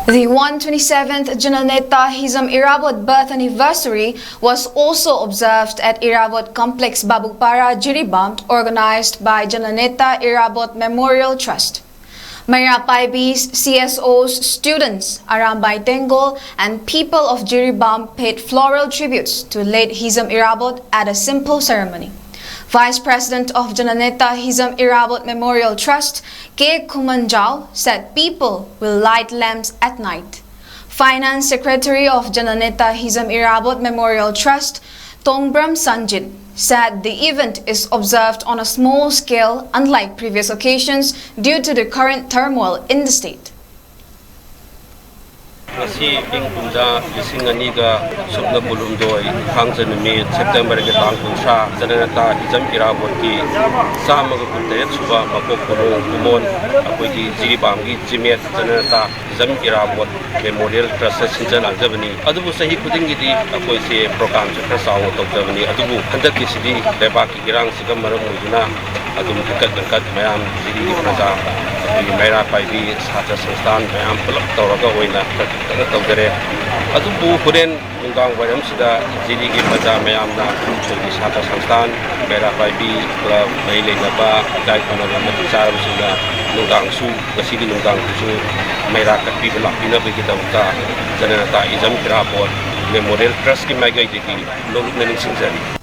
The 127th Jananeta Hijam Irabot birth anniversary was also observed at Irawat Complex Babupara, Jiribam, organized by Jananeta Irabot Memorial Trust. Mayrapaibis, CSOs, students, Arambay Tengol, and people of Jiribam paid floral tributes to late Hijam Irabot at a simple ceremony. Vice President of Jananeta Hijam Irabot Memorial Trust, K. Kumanjao, said people will light lamps at night. Finance Secretary of Jananeta Hijam Irabot Memorial Trust, Tongbram Sanjit, said the event is observed on a small scale unlike previous occasions due to the current turmoil in the state. Asi ing punja Lisingani-ga subna bulumdoi hangsa numit September ke tang punsha Jananeta Hijam Irabot ki sama ga puntet suba mapok pulong kumon apoi ki Jiribam ki Jimet Jananeta Hijam Irabot Memorial Trust sinjan aljabani adubu sahi kuding gi apoi se program se prasaw tawjabani adubu handak ki sidi leba ki girang sigam maram mujuna adum kat berkat mayam jiri praja apoi Mayrapaibis Satra Sangstan mayam pelak tawraga hoina tawdare adubu huren nunggang waram sida jiri gi praja mayam na chuli Satra Sangstan Mayrapaibis club maile naba dai panama matsaram sida nunggang su gasigi nunggang su Mayra katpi belak pina bagi kita Jananeta Hijam Irabot Memorial Trust ki magai diki log naning sinjari